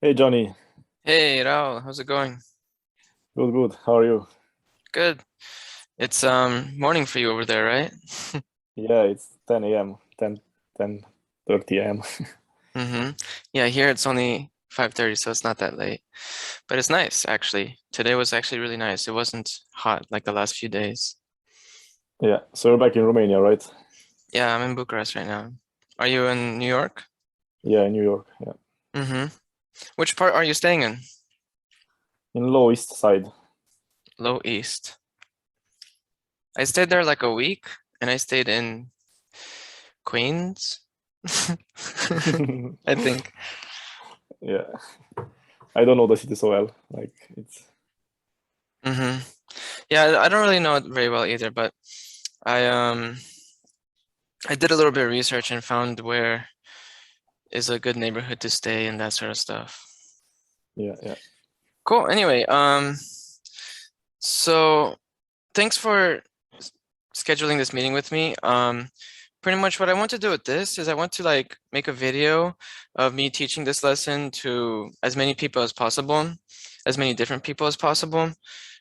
Hey Johnny, Hey, Raul, how's it going? good, good. How are you? Good. It's morning for you over there, right? Yeah, it's 10 a.m., 10:30 a.m. Mm-hmm. Yeah, here it's only 5:30, so it's not that late. But it's nice, actually. Today was actually really nice. It wasn't hot like the last few days. Yeah, so you're back in Romania, right? Yeah, I'm in Bucharest right now. Are you in New York? Yeah, in New York. Yeah, Mm-hmm. Which part are you staying in? in Low East Side. Low East. I stayed there like a week, and I stayed in Queens, I think. Yeah, I don't know the city so well. Like it's Mm-hmm. Yeah, I don't really know it very well either, but I um I did a little bit of research and found where is a good neighborhood to stay and that sort of stuff. yeah, yeah. Cool. Anyway, so thanks for scheduling this meeting with me. Pretty much what I want to do with this is I want to like make a video of me teaching this lesson to as many people as possible, as many different people as possible,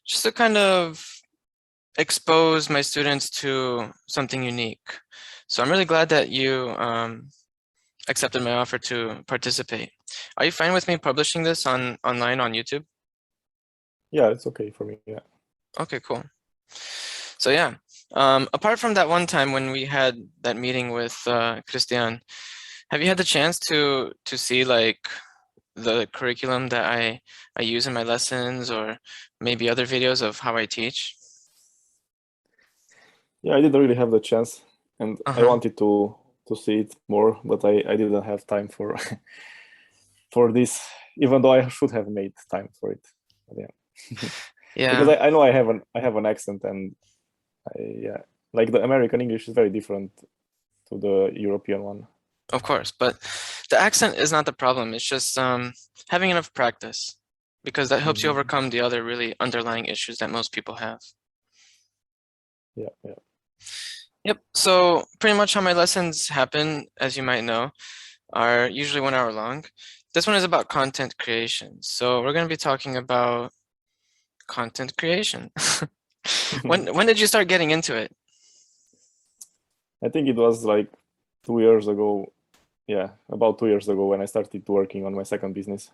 just to kind of expose my students to something unique. So I'm really glad that you accepted my offer to participate. Are you fine with me publishing this online on YouTube? Yeah, it's okay for me. Yeah. Okay, cool. So yeah, apart from that one time when we had that meeting with Christian, have you had the chance to see like the curriculum that I use in my lessons or maybe other videos of how I teach? Yeah, I didn't really have the chance, and I Uh-huh. wanted to see it more, but I didn't have time for for this, even though I should have made time for it. But yeah, because Yeah, I know I have an accent, and yeah, like the American English is very different to the European one. of course, but the accent is not the problem. It's just having enough practice because that helps you Hmm. overcome the other really underlying issues that most people have. Yeah, yeah. Yep. So pretty much how my lessons happen, as you might know, are usually 1 hour long. This one is about content creation. So we're going to be talking about content creation. When did you start getting into it? I think it was like 2 years ago. Yeah, about 2 years ago when I started working on my second business.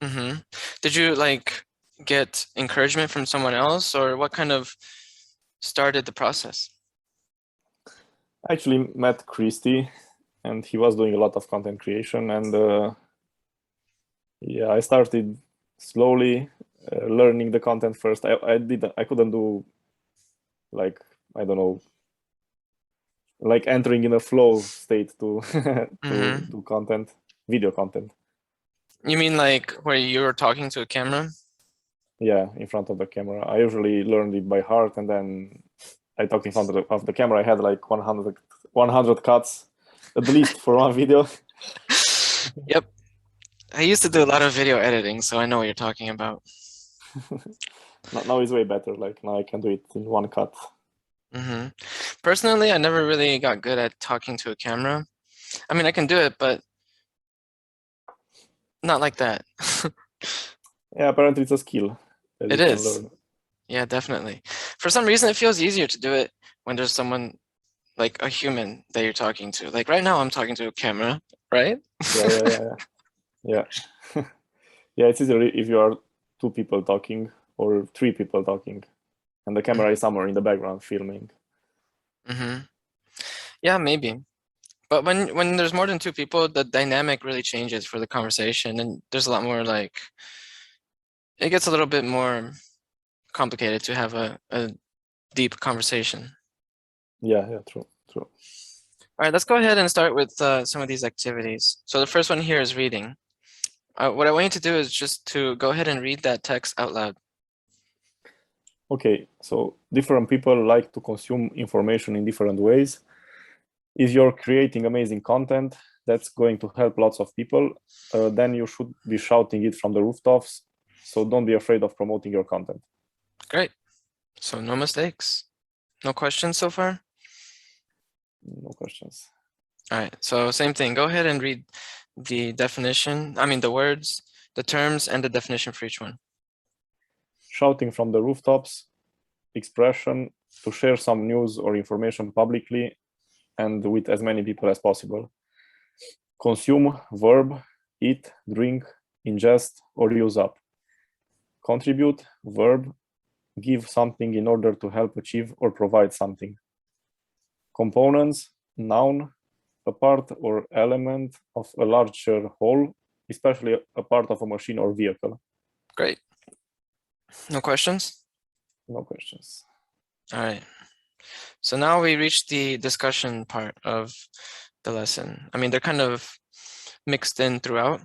Hmm. Did you like get encouragement from someone else, or what kind of started the process? I actually met Christy, and he was doing a lot of content creation, and yeah, I started slowly learning the content first. I couldn't do like, I don't know, like entering in a flow state to to Hmm. do content, video content. You mean like where you were talking to a camera? Yeah, in front of the camera. I usually learned it by heart, and then I talked in front of the camera. I had like 100 cuts at least for one video. Yep. I used to do a lot of video editing, so I know what you're talking about. Now it's way better. Like now I can do it in one cut. Hmm. Personally, I never really got good at talking to a camera. I mean, I can do it, but not like that. Yeah, apparently it's a skill that It you can is. learn. Yeah, definitely. For some reason, it feels easier to do it when there's someone like a human that you're talking to. Like right now, I'm talking to a camera, right? Yeah, yeah, yeah, yeah. Yeah. Yeah, it's easier if you are two people talking or three people talking, and the camera is somewhere in the background filming. Mm-hmm. Yeah, maybe. But when there's more than two people, the dynamic really changes for the conversation, and there's a lot more like it gets a little bit more complicated to have a deep conversation. Yeah, yeah, true, true. All right, let's go ahead and start with some of these activities. So the first one here is reading. What I want you to do is just to go ahead and read that text out loud. Okay, so different people like to consume information in different ways. If you're creating amazing content that's going to help lots of people, then you should be shouting it from the rooftops. So don't be afraid of promoting your content. Great. So no mistakes. No questions so far? No questions. All right, so same thing. Go ahead and read the definition, I mean the words, the terms and the definition for each one. Shouting from the rooftops, expression to share some news or information publicly and with as many people as possible. Consume, verb, eat, drink, ingest, or use up. Contribute, verb, give something in order to help achieve or provide something. Components, noun, a part or element of a larger whole, especially a part of a machine or vehicle. Great. No questions? No questions. All right. So now we reach the discussion part of the lesson. I mean, they're kind of mixed in throughout.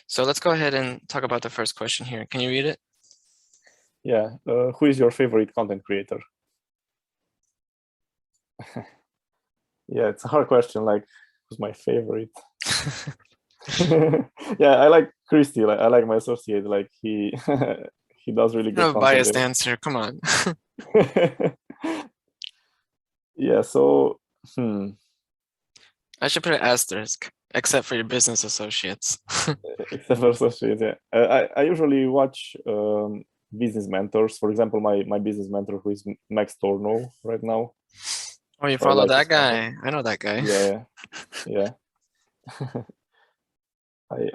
So let's go ahead and talk about the first question here. Can you read it? Yeah. Who is your favorite content creator? Yeah, it's a hard question. Like, who's my favorite? Yeah, I like Christy. Like, I like my associate. Like, he he does really good No content. biased answer. Come on. Yeah. So, I should put an asterisk, except for your business associates. except for associates, yeah. I usually watch business mentors. For example, my business mentor, who is Max Torno right now. Oh, you So I follow like that his guy? content. I know that guy. Yeah.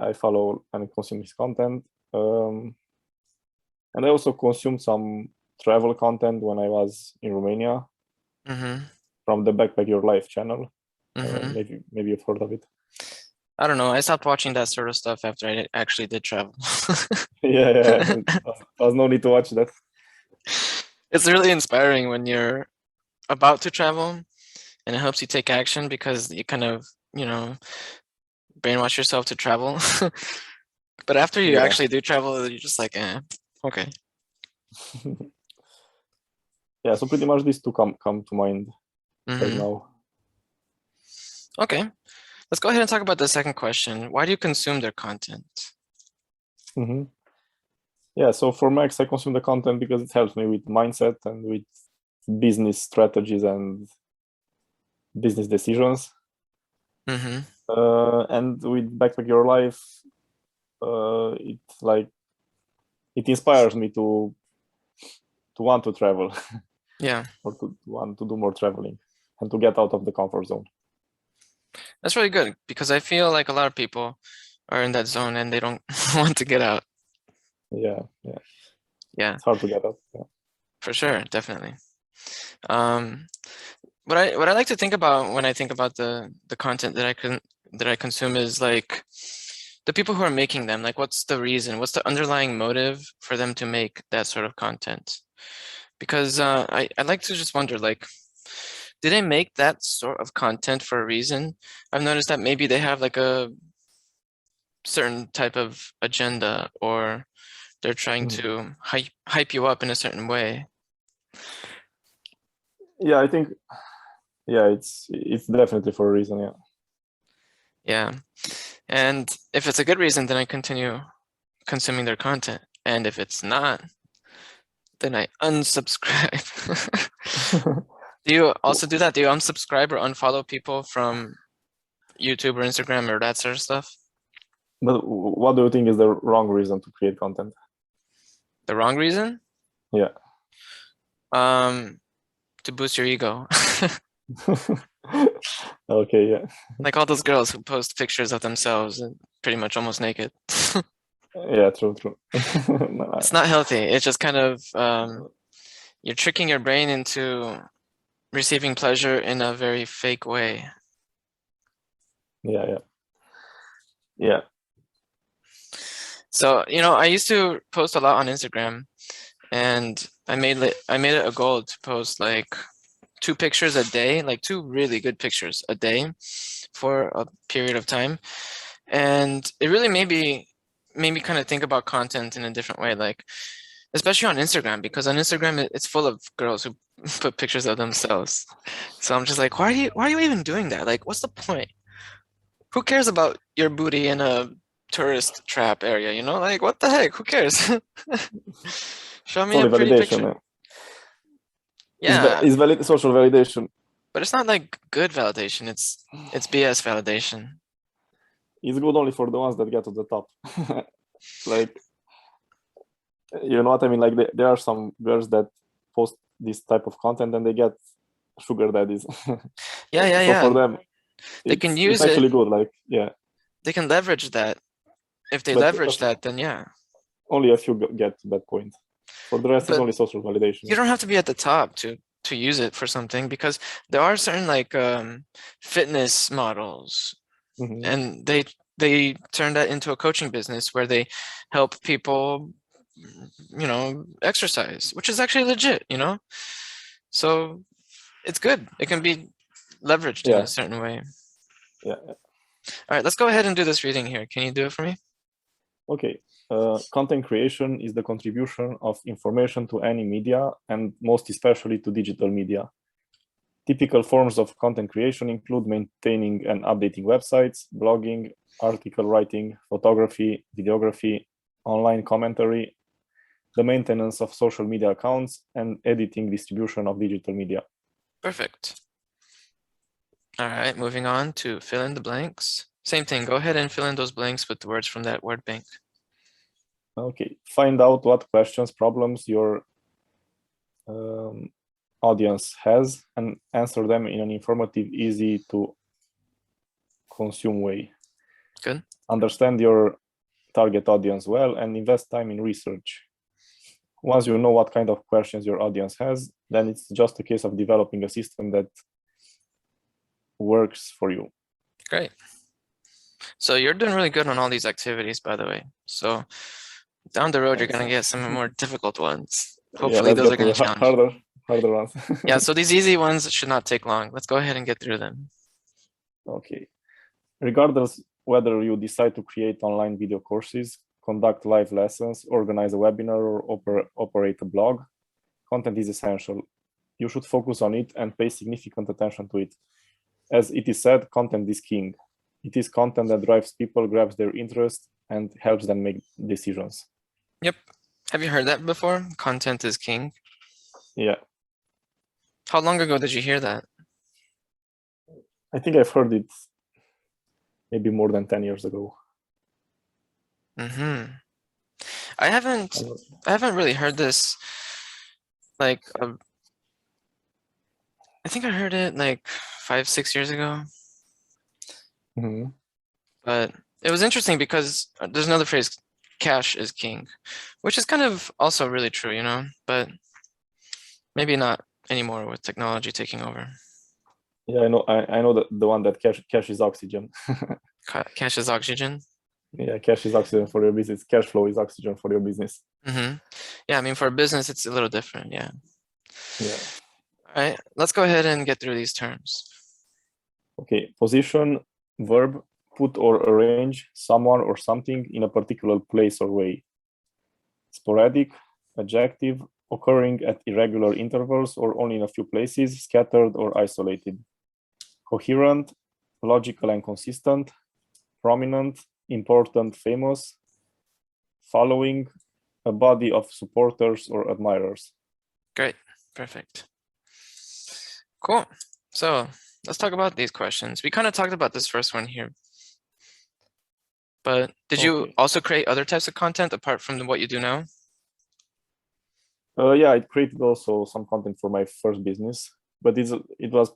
I follow and consume his content. And I also consumed some travel content when I was in Romania from the Backpack Your Life channel. Maybe you've heard of it. I don't know. I stopped watching that sort of stuff after I actually did travel. Yeah. There's no need to watch that. It's really inspiring when you're about to travel and it helps you take action because you kind of, brainwash yourself to travel. But after you actually do travel, you're just like, okay. Yeah, so pretty much these two come to mind right now. Okay, let's go ahead and talk about the second question. Why do you consume their content? Yeah, so for Max, I consume the content because it helps me with mindset and with business strategies and business decisions. And with Backpack Your Life, it inspires me to want to travel. Yeah. Or to want to do more traveling and to get out of the comfort zone. That's really good because I feel like a lot of people are in that zone and they don't want to get out. Yeah. It's hard to get out. Yeah. For sure, definitely. What I like to think about when I think about the content that I consume is like the people who are making them. Like, what's the reason? What's the underlying motive for them to make that sort of content? Because I like to just wonder, like, do they make that sort of content for a reason? I've noticed that maybe they have like a certain type of agenda, or they're trying to hype you up in a certain way. Yeah, I think, it's definitely for a reason. Yeah. Yeah, and if it's a good reason, then I continue consuming their content, and if it's not, then I unsubscribe. Do you also do that? Do you unsubscribe or unfollow people from YouTube or Instagram or that sort of stuff? But what do you think is the wrong reason to create content? The wrong reason? Yeah. To boost your ego. Okay, yeah. Like all those girls who post pictures of themselves and pretty much almost naked. Yeah, true. It's not healthy. It's just kind of you're tricking your brain into receiving pleasure in a very fake way. Yeah. So, I used to post a lot on Instagram, and I made it a goal to post like 2 pictures a day, like 2 really good pictures a day for a period of time. And it really made me kind of think about content in a different way, like especially on Instagram, because on Instagram it's full of girls who put pictures of themselves. So I'm just like, why are you even doing that? Like, what's the point? Who cares about your booty in a tourist trap area? Like, what the heck? Who cares? Show me a pretty picture. Yeah, it's social validation. But it's not like good validation. It's BS validation. It's good only for the ones that get to the top. like, you know what I mean? Like there are some girls that post this type of content and they get sugar daddies. Yeah. So for them, They can it's use actually it. good. Like, yeah, They can leverage that. If they but leverage that, then yeah. only a few get to that point. For the rest, it's But only social validation. you don't have to be at the top to use it for something, because there are certain like fitness models, Mm-hmm. and they turn that into a coaching business where they help people, you know, exercise, which is actually legit, you know. So it's good. It can be leveraged in Yeah, a certain way. yeah. All right, let's go ahead and do this reading here. Can you do it for me? Okay. Content creation is the contribution of information to any media, and most especially to digital media. Typical forms of content creation include maintaining and updating websites, blogging, article writing, photography, videography, online commentary, the maintenance of social media accounts, and editing distribution of digital media. Perfect. All right, moving on to fill in the blanks. Same thing, go ahead and fill in those blanks with the words from that word bank. Okay, find out what questions, problems your audience has and answer them in an informative, easy to consume way. Good. Understand your target audience well and invest time in research. Once you know what kind of questions your audience has, then it's just a case of developing a system that works for you. Great. So you're doing really good on all these activities, by the way. So down the road, you're going to get some more difficult ones. Hopefully, those are going to challenge you. Harder ones. Yeah, so these easy ones should not take long. Let's go ahead and get through them. Okay. Regardless whether you decide to create online video courses, conduct live lessons, organize a webinar, or operate a blog, content is essential. You should focus on it and pay significant attention to it. As it is said, content is king. It is content that drives people, grabs their interest, and helps them make decisions. Yep. Have you heard that before? Content is king. Yeah. How long ago did you hear that? I think I've heard it maybe more than 10 years ago. Mm-hmm. I haven't really heard this like I think I heard it like 5-6 years ago. Mm-hmm. But it was interesting because there's another phrase, cash is king, which is kind of also really true, you know, but maybe not anymore with technology taking over. Yeah, I know that the one that cash is oxygen. Cash is oxygen. Yeah, cash is oxygen for your business. Cash flow is oxygen for your business. Mm-hmm. Yeah, I mean, for a business, it's a little different. Yeah. Yeah. All right, let's go ahead and get through these terms. Okay, position, verb, put or arrange someone or something in a particular place or way. Sporadic, adjective, occurring at irregular intervals or only in a few places, scattered or isolated. Coherent, logical and consistent, prominent, important, famous, following, a body of supporters or admirers. Great, perfect. Cool. So let's talk about these questions. We kind of talked about this first one here. But did you also create other types of content apart from what you do now? Yeah, I created also some content for my first business, but it was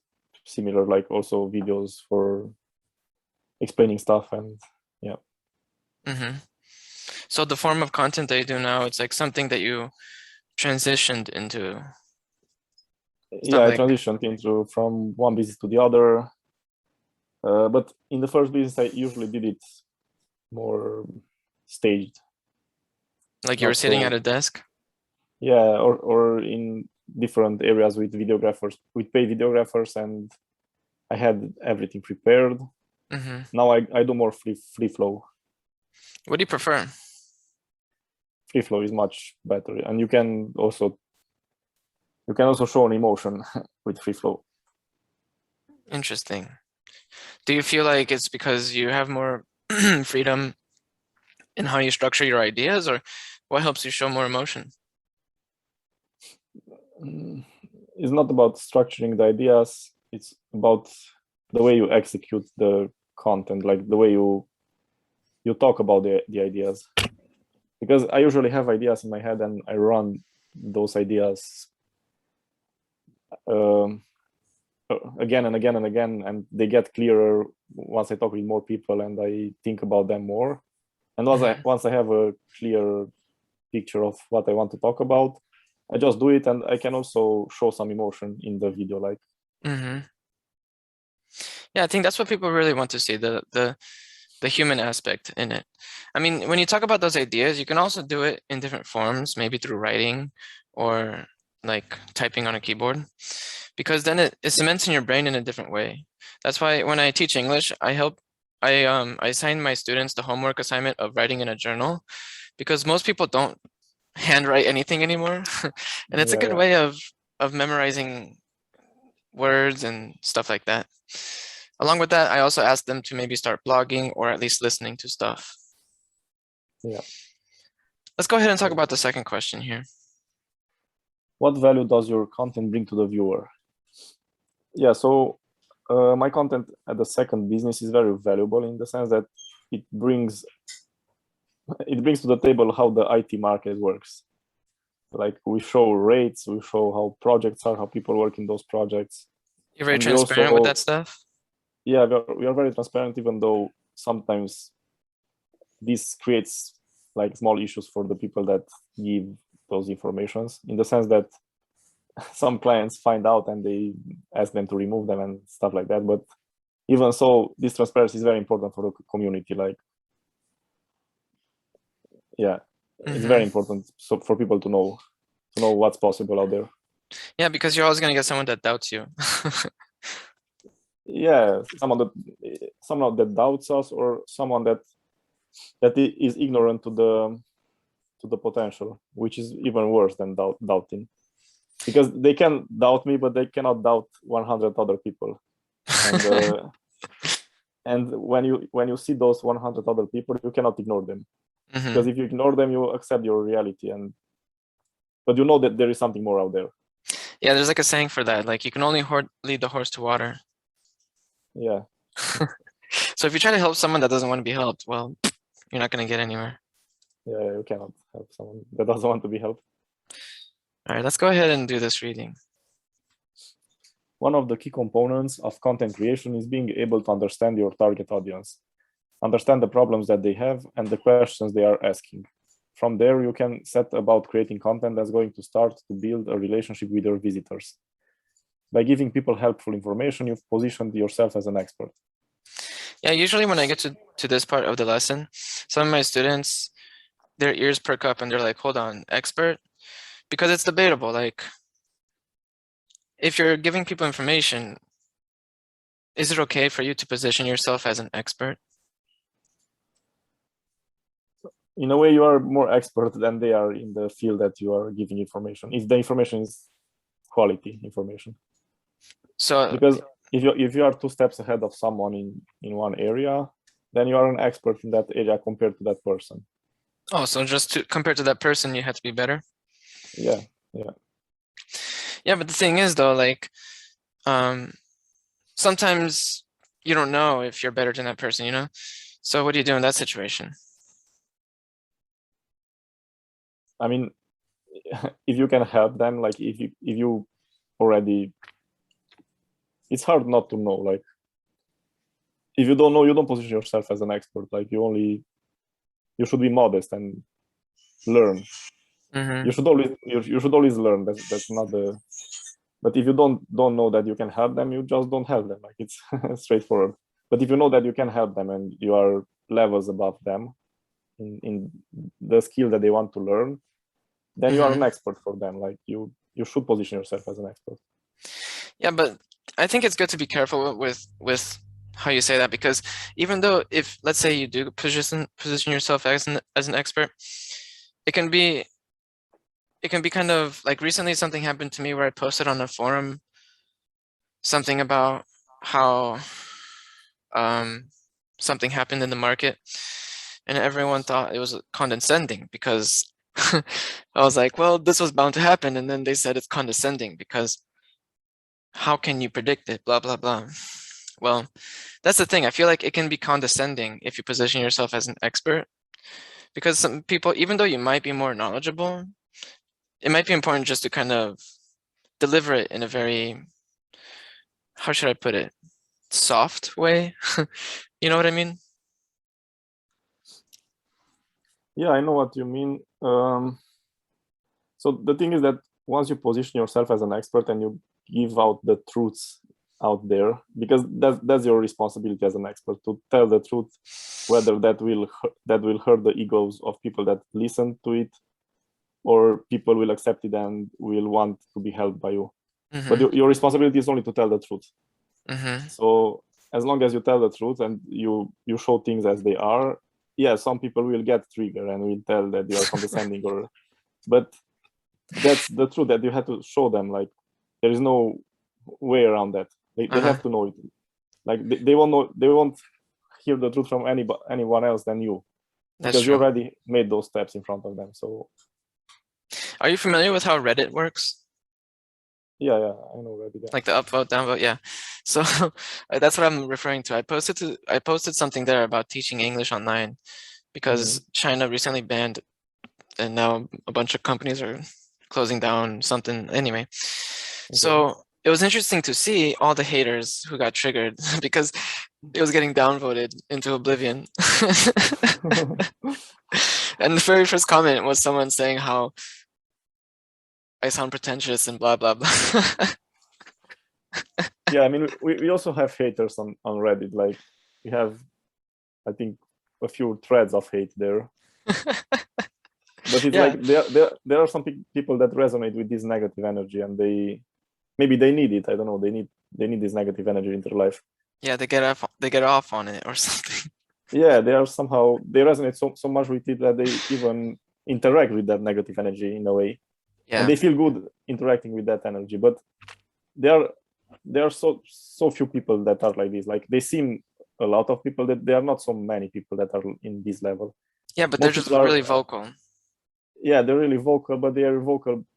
similar, like also videos for explaining stuff and yeah. Mm-hmm. So the form of content that you do now, it's like something that you transitioned into. Yeah, I transitioned into from one business to the other. But in the first business, I usually did it more staged. Like you were sitting at a desk? Yeah, or in different areas with videographers, with paid videographers, and I had everything prepared. Mm-hmm. Now I do more free flow. What do you prefer? Free flow is much better, and you can also show an emotion with free flow. Interesting. Do you feel like it's because you have more freedom in how you structure your ideas, or what helps you show more emotion? It's not about structuring the ideas. It's about the way you execute the content, like the way you talk about the ideas. because I usually have ideas in my head and I run those ideas again and again and again, and they get clearer once I talk with more people and I think about them more. And once I have a clear picture of what I want to talk about, I just do it, and I can also show some emotion in the video, like. Yeah, I think that's what people really want to see, the human aspect in it. I mean, when you talk about those ideas, you can also do it in different forms, maybe through writing or like typing on a keyboard, because then it cements in your brain in a different way. That's why when I teach English, I assign my students the homework assignment of writing in a journal, because most people don't handwrite anything anymore. And it's a good way of memorizing words and stuff like that. Along with that, I also ask them to maybe start blogging or at least listening to stuff. Yeah. Let's go ahead and talk about the second question here. What value does your content bring to the viewer? Yeah, so my content at the second business is very valuable in the sense that it brings to the table how the IT market works. Like, we show rates, we show how projects are, how people work in those projects. You're very transparent with that stuff? Yeah, we are very transparent, even though sometimes this creates like small issues for the people that give those informations, in the sense that some clients find out and they ask them to remove them and stuff like that. But even so, this transparency is very important for the community. Like, yeah, it's very important so for people to know what's possible out there. Yeah, because you're always going to get someone that doubts you. Yeah, someone that doubts us, or someone that is ignorant to the potential, which is even worse than doubting, because they can doubt me, but they cannot doubt 100 other people. And and when you see those 100 other people, you cannot ignore them, because if you ignore them, you accept your reality, but you know that there is something more out there. Yeah, there's like a saying for that, like, you can only lead the horse to water. Yeah. So if you try to help someone that doesn't want to be helped, well, you're not going to get anywhere. Yeah, you cannot help someone that doesn't want to be helped. All right, let's go ahead and do this reading. One of the key components of content creation is being able to understand your target audience, understand the problems that they have and the questions they are asking. From there, you can set about creating content that's going to start to build a relationship with your visitors. By giving people helpful information, you've positioned yourself as an expert. Yeah, usually when I get to this part of the lesson, some of my students, their ears perk up and they're like, hold on, expert? Because it's debatable. Like, if you're giving people information, is it okay for you to position yourself as an expert? In a way, you are more expert than they are in the field that you are giving information, if the information is quality information. So because if you are 2 steps ahead of someone in one area, then you are an expert in that area compared to that person. Oh, so just compared to that person, you have to be better? Yeah. Yeah, but the thing is, though, like, sometimes you don't know if you're better than that person, you know? So what do you do in that situation? I mean, if you can help them, like, if you already, it's hard not to know. Like, if you don't know, you don't position yourself as an expert. Like, you should be modest and learn. You should always learn. That's not the. But if you don't know that you can help them, you just don't help them. Like, it's straightforward. But if you know that you can help them and you are levels above them in the skill that they want to learn, then you are an expert for them. Like, you should position yourself as an expert. Yeah, but I think it's good to be careful with how you say that, because even though, if let's say you do position yourself as an expert, it can be kind of like, recently something happened to me where I posted on a forum something about how something happened in the market, and everyone thought it was condescending, because I was like, well, this was bound to happen, and then they said it's condescending because how can you predict it, blah blah blah. Well, that's the thing. I feel like it can be condescending if you position yourself as an expert, because some people, even though you might be more knowledgeable, it might be important just to kind of deliver it in a very, how should I put it, soft way. You know what I mean? Yeah, I know what you mean. So the thing is that once you position yourself as an expert and you give out the truths out there, because that's your responsibility as an expert, to tell the truth, whether that will hurt the egos of people that listen to it, or people will accept it and will want to be helped by you. But your responsibility is only to tell the truth. So as long as you tell the truth and you show things as they are, yeah, some people will get triggered and will tell that you are condescending, but that's the truth that you have to show them. Like, there is no way around that. They have to know it. Like, they won't know, they won't hear the truth from anyone else than you, because you already made those steps in front of them. So are you familiar with how Reddit works? Yeah, I know Reddit. Yeah. Like the upvote, downvote, yeah. So that's what I'm referring to. I posted something there about teaching English online because China recently banned, and now a bunch of companies are closing down something. Anyway, so it was interesting to see all the haters who got triggered because it was getting downvoted into oblivion. And the very first comment was someone saying how I sound pretentious and blah, blah, blah. Yeah, I mean, we also have haters on Reddit. Like, we have, I think, a few threads of hate there. But it's like there are some people that resonate with this negative energy, and maybe they need it. I don't know. They need this negative energy in their life. Yeah, they get off on it or something. Yeah, they resonate so much with it that they even interact with that negative energy in a way. Yeah. And they feel good interacting with that energy. But there are so few people that are like this. Like, they seem a lot of people, that there are not so many people that are in this level. Yeah, but they're just really vocal. Yeah, they're really vocal, but they are vocal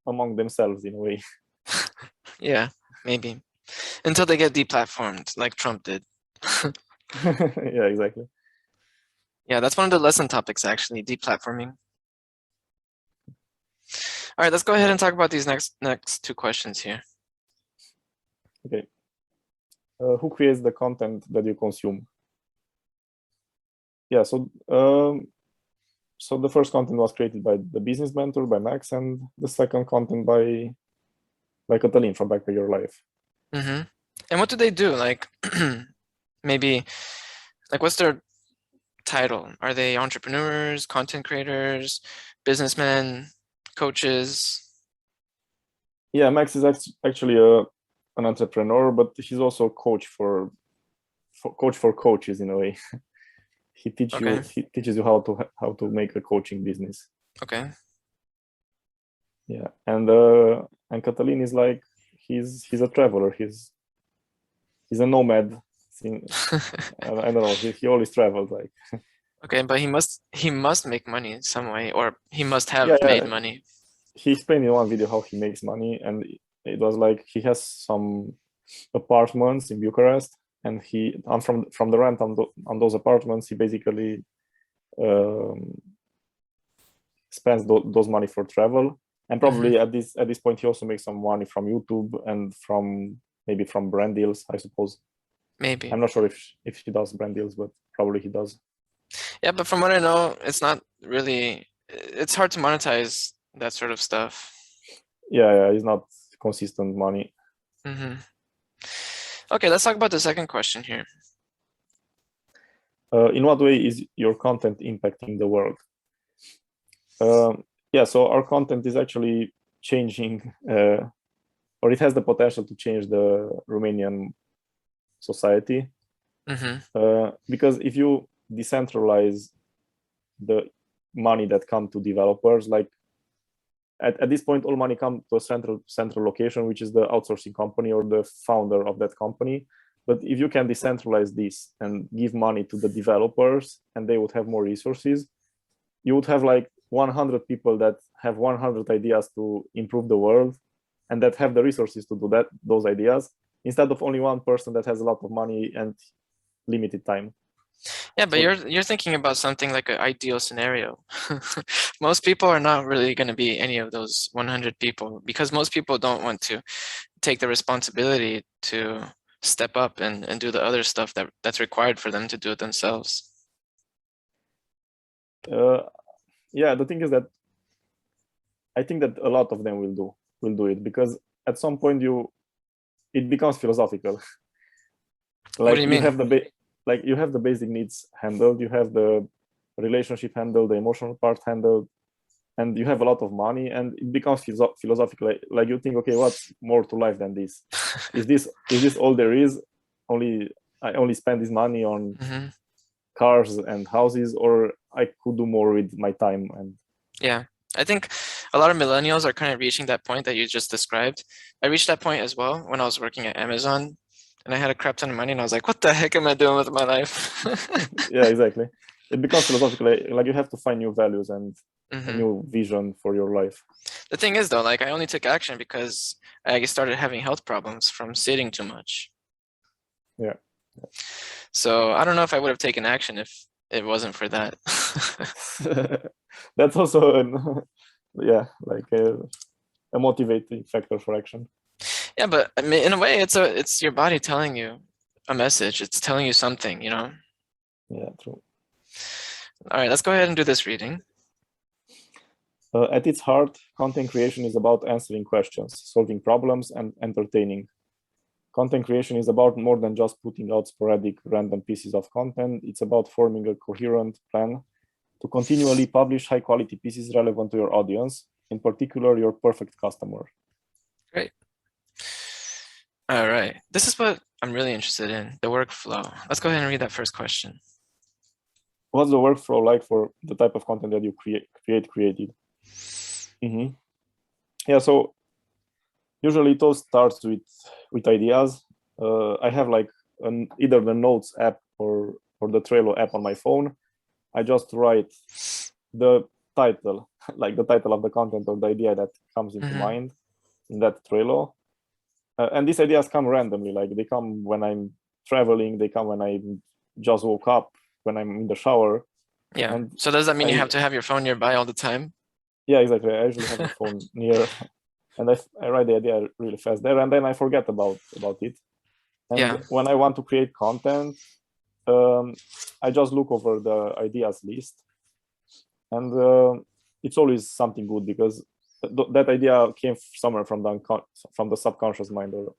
among themselves in a way. Yeah, maybe. Until they get deplatformed, like Trump did. Yeah, exactly. Yeah, that's one of the lesson topics, actually, deplatforming. All right, let's go ahead and talk about these next two questions here. Okay. Who creates the content that you consume? Yeah, so the first content was created by the business mentor, by Max, and the second content by Katalin from Back by Your Life. And what do they do? Like, maybe, like, what's their title? Are they entrepreneurs, content creators, businessmen, coaches? Yeah, Max is actually an entrepreneur, but he's also a coach for coaches in a way. He teaches you how to make a coaching business. Okay. Yeah, and Katalin is like, he's a traveler. He's a nomad. I don't know. He always travels, like. Okay, but he must make money in some way, or he must have made money. He explained in one video how he makes money, and it was like he has some apartments in Bucharest, and from the rent on those apartments, he basically spends those money for travel, and probably at this point he also makes some money from YouTube and maybe from brand deals, I suppose. Maybe. I'm not sure if he does brand deals, but probably he does. Yeah, but from what I know, it's hard to monetize that sort of stuff. Yeah, it's not consistent money. Okay, let's talk about the second question here. In what way is your content impacting the world? Yeah, so our content is actually changing, or it has the potential to change the Romanian society. Because if you decentralize the money that come to developers, like at this point, all money come to a central location, which is the outsourcing company or the founder of that company. But if you can decentralize this and give money to the developers, and they would have more resources, you would have like 100 people that have 100 ideas to improve the world, and that have the resources to do those ideas, instead of only one person that has a lot of money and limited time. Yeah, but So you're thinking about something like an ideal scenario. Most people are not really going to be any of those 100 people because most people don't want to take the responsibility to step up and do the other stuff that's required for them to do it themselves. yeah, the thing is that I think that a lot of them will do it, because at some point it becomes philosophical. What do Like you you mean? have like you have the basic needs handled, you have the relationship handled, the emotional part handled, and you have a lot of money, and it becomes philosophical. Like you think, okay, what's more to life than this? Is this all there is? I only spend this money on Hmm. cars and houses, or I could do more with my time. And Yeah, I think a lot of millennials are kind of reaching that point that you just described. I reached that point as well when I was working at Amazon and I had a crap ton of money and I was like, what the heck am I doing with my life? yeah, exactly. It becomes philosophical. Like you have to find new values and a Hmm. new vision for your life. The thing is though, like I only took action because I started having health problems from sitting too much. Yeah. So I don't know if I would have taken action if it wasn't for that. That's also yeah, like a motivating factor for action. Yeah, but I mean, in a way, it's your body telling you a message. It's telling you something, you know? Yeah, true. All right, let's go ahead and do this reading. At its heart, content creation is about answering questions, solving problems, and entertaining. Content creation is about more than just putting out sporadic, random pieces of content. It's about forming a coherent plan to continually publish high-quality pieces relevant to your audience, in particular, your perfect customer. Great. All right, this is what I'm really interested in, the workflow. Let's go ahead and read that first question. What's the workflow like for the type of content that you created? Mm-hmm. Yeah, so usually it all starts with ideas. I have like either the Notes app or the Trello app on my phone. I just write the title, like the title of the content or the idea that comes into Mm-hmm. mind in that Trello. And these ideas come randomly, like they come when I'm traveling, they come when I just woke up, when I'm in the shower. Yeah. And So does that mean you have I, to have your phone nearby all the time? yeah, exactly. I usually have the phone near, and I write the idea really fast there, and then I forget about it. And Yeah. when I want to create content, I just look over the ideas list, and it's always something good, because that idea came somewhere from the subconscious mind. Or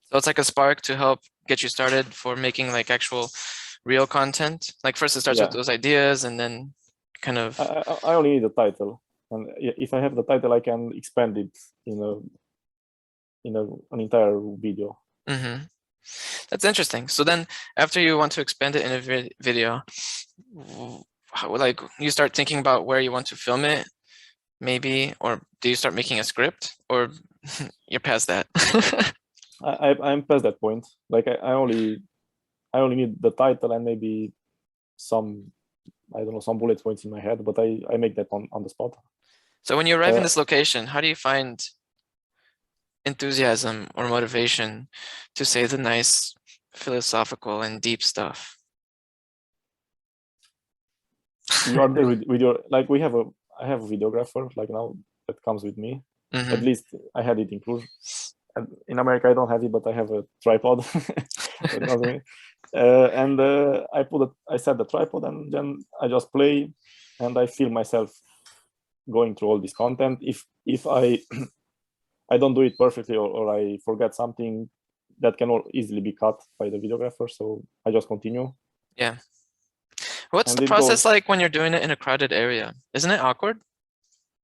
So it's like a spark to help get you started for making like actual real content. Like first it starts with yeah, those ideas and then kind of. I only need a title, and if I have the title, I can expand it in an entire video. Mm-hmm. That's interesting. So then after you want to expand it in a video, like you start thinking about where you want to film it, maybe, or do you start making a script, or you're past that? I'm past that point. Like I only need the title and maybe some, I don't know, some bullet points in my head, but I make that on the spot. So when you arrive in Uh, this location, how do you find enthusiasm or motivation to say the nice philosophical and deep stuff? you are there with your, like I have a videographer like now that comes with me. At Hmm. least I had it in Cluj. And in America I don't have it, but I have a tripod that comes with me. And I set the tripod, and then I just play, and I feel myself going through all this content. If I I don't do it perfectly, or I forget something, that can easily be cut by the videographer. So I just continue, Yeah. What's and the it process goes. like when you're doing it in a crowded area? Isn't it awkward?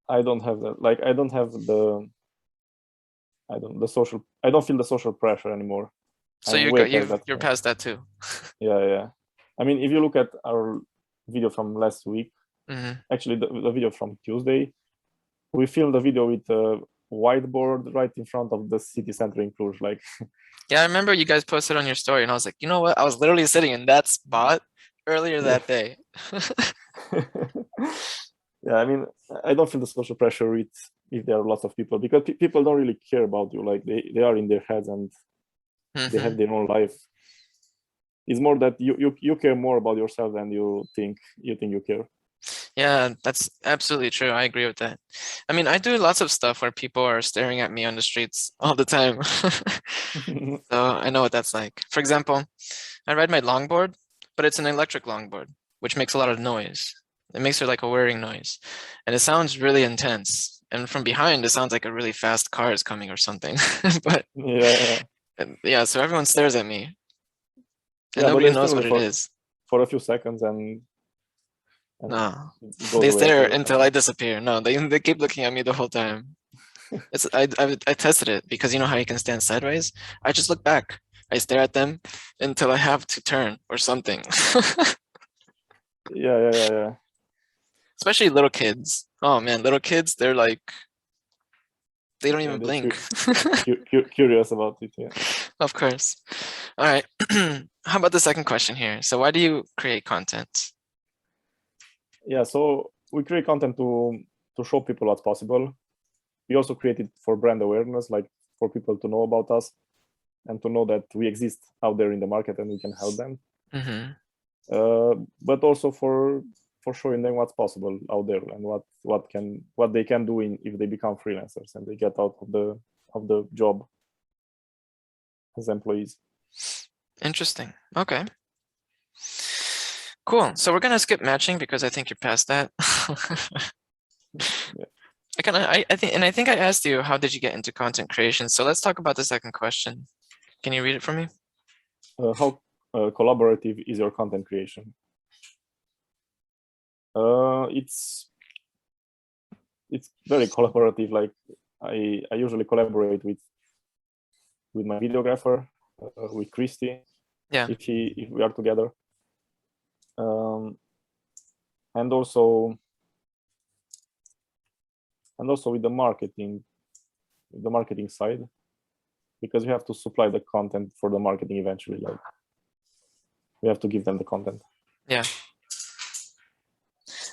I don't have I don't have the social. I don't feel the social pressure anymore. So I'm way past that you're point. past that too. Yeah, yeah. I mean, if you look at our video from last week, Hmm. actually the video from Tuesday, we filmed the video with a whiteboard right in front of the city center in Cluj. Like, Yeah, I remember you guys posted on your story, and I was like, you know what? I was literally sitting in that spot earlier yeah. that day. Yeah, I mean, I don't feel the social pressure if there are lots of people, because people don't really care about you. Like they are in their heads, and they have Hmm. their own life. It's more that you care more about yourself than you think you care. Yeah, that's absolutely true. I agree with that. I mean, I do lots of stuff where people are staring at me on the streets all the time. So I know what that's like. For example, I ride my longboard, but it's an electric longboard, which makes a lot of noise. It makes it like a whirring noise, and it sounds really intense. And from behind, it sounds like a really fast car is coming or something. But Yeah, yeah, so everyone stares at me, and yeah, but nobody they knows still what it is. for a few seconds and No, it goes they away stare after. until I disappear. No, they keep looking at me the whole time. It's I tested it because you know how you can stand sideways? I just look back. I stare at them until I have to turn or something. Yeah. Especially little kids. Oh man, little kids, they're like they don't Yeah, even they're blink. curious about it. Yeah. Of course. All right. How about the second question here? So why do you create content? Yeah. So we create content to show people what's possible. We also create it for brand awareness, like for people to know about us and to know that we exist out there in the market and we can help them. Mm-hmm. But also for showing them what's possible out there and what they can do if they become freelancers and they get out of the job as employees. Interesting. Okay. Cool. So we're gonna skip matching because I think you're past that. Yeah. I think I asked you how did you get into content creation. So let's talk about the second question. Can you read it for me? How collaborative is your content creation? It's very collaborative. Like I usually collaborate with my videographer, with Christy, Yeah. if we are together, and also with the marketing side, because we have to supply the content for the marketing eventually. Like we have to give them the content. Yeah.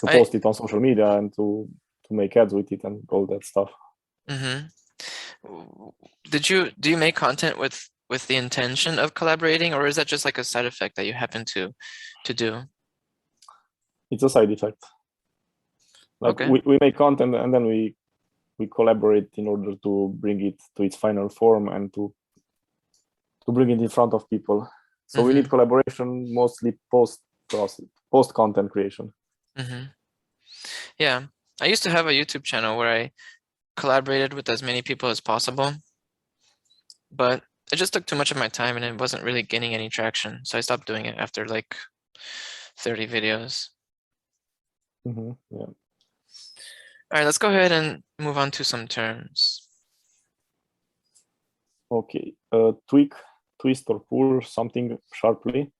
To post it on social media and to make ads with it and all that stuff. Mm-hmm. Do you make content with the intention of collaborating, or is that just like a side effect that you happen to do? It's a side effect. Like Okay. we make content and then we collaborate in order to bring it to its final form and to bring it in front of people. So we need collaboration, mostly post content creation. Yeah, I used to have a YouTube channel where I collaborated with as many people as possible, but it just took too much of my time and it wasn't really gaining any traction. So I stopped doing it after like 30 videos. Yeah. All right, let's go ahead and move on to some terms. Okay, tweak, twist, or pull something sharply.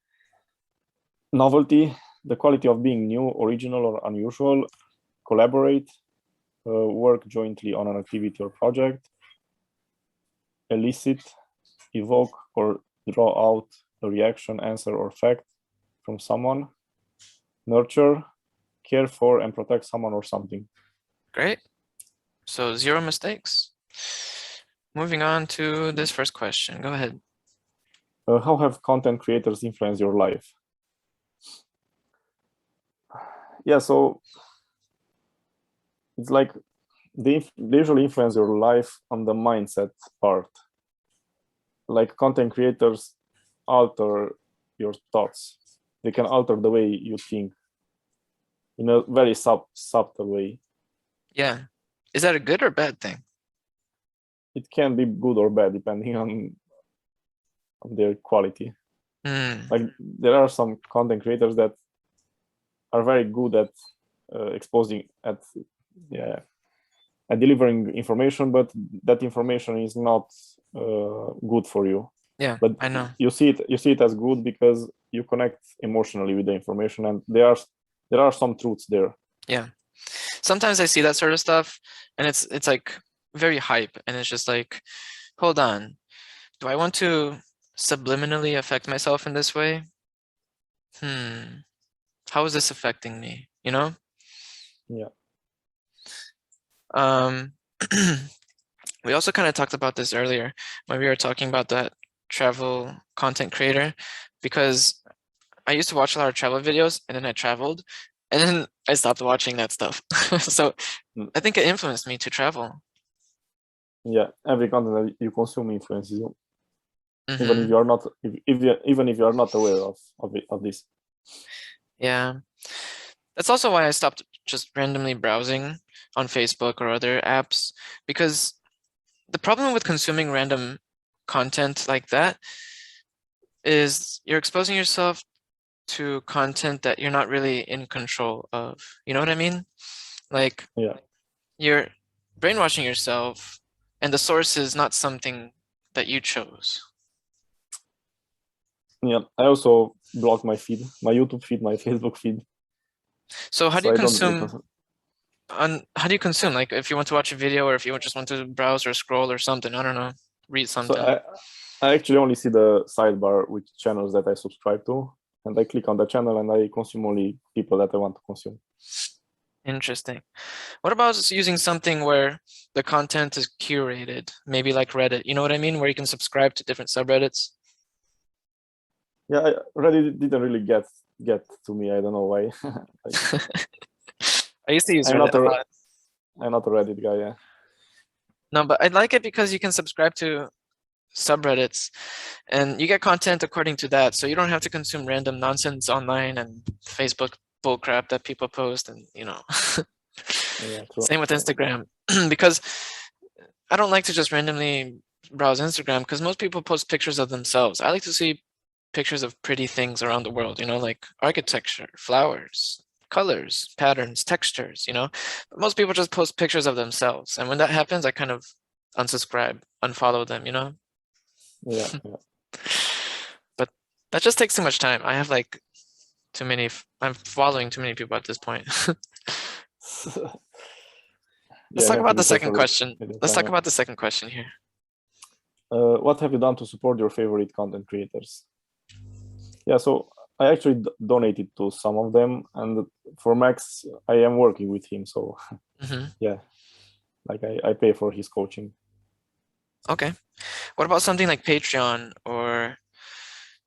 Novelty, the quality of being new, original, or unusual. Collaborate, work jointly on an activity or project. Elicit, evoke or draw out a reaction, answer, or fact from someone. Nurture, care for and protect someone or something. Great. So 0 mistakes. Moving on to this first question. Go ahead. How have content creators influenced your life? Yeah, so it's like they usually influence your life on the mindset part. Like content creators alter your thoughts. They can alter the way you think in a very subtle way. Yeah. Is that a good or bad thing? It can be good or bad depending on their quality. Like there are some content creators that are very good at exposing at delivering information, but that information is not good for you. Yeah, but I know. you see it as good because you connect emotionally with the information, and there are some truths there. Yeah, sometimes I see that sort of stuff and it's like very hype, and it's just like, hold on, do I want to subliminally affect myself in this way? How is this affecting me, you know? Yeah. We also kind of talked about this earlier when we were talking about that travel content creator, because I used to watch a lot of travel videos, and then I traveled, and then I stopped watching that stuff. So I think it influenced me to travel. Yeah, every content that you consume influences you, even if Hmm. you are not, even if you are not aware of this. Yeah. That's also why I stopped just randomly browsing on Facebook or other apps, because the problem with consuming random content like that is you're exposing yourself to content that you're not really in control of. You know what I mean? Like Yeah, you're brainwashing yourself, and the source is not something that you chose. yeah. I also block my feed, my YouTube feed, my Facebook feed, So how do so you I don't really consume consume. how do you consume? Like if you want to watch a video, or if you just want to browse or scroll or something, I don't know, read So something. I actually only see the sidebar with channels that I subscribe to, and I click on the channel and I consume only people that I want to consume. Interesting. What about using something where the content is curated, maybe like Reddit? You know what I mean? Where you can subscribe to different subreddits. Yeah, Reddit didn't really get to me. I don't know why. I used to use I'm Reddit not a a lot. I'm not a Reddit guy. Yeah. No, but I like it because you can subscribe to subreddits and you get content according to that. So you don't have to consume random nonsense online and Facebook bullcrap that people post, and Yeah, true. same with Instagram. Because I don't like to just randomly browse Instagram, because most people post pictures of themselves. I like to see pictures of pretty things around the world, like architecture, flowers, colors, patterns, textures. But most people just post pictures of themselves. And when that happens, I kind of unsubscribe, unfollow them. Yeah, yeah. But that just takes too much time. I have like too many, I'm following too many people at this point. Let's Yeah, you talk have to about be the second careful question. with your Let's time. talk Yeah. about the second question here. What have you done to support your favorite content creators? Yeah, so I actually donated to some of them, and for Max, I am working with him. So Hmm. yeah, like I pay for his coaching. Okay. What about something like Patreon or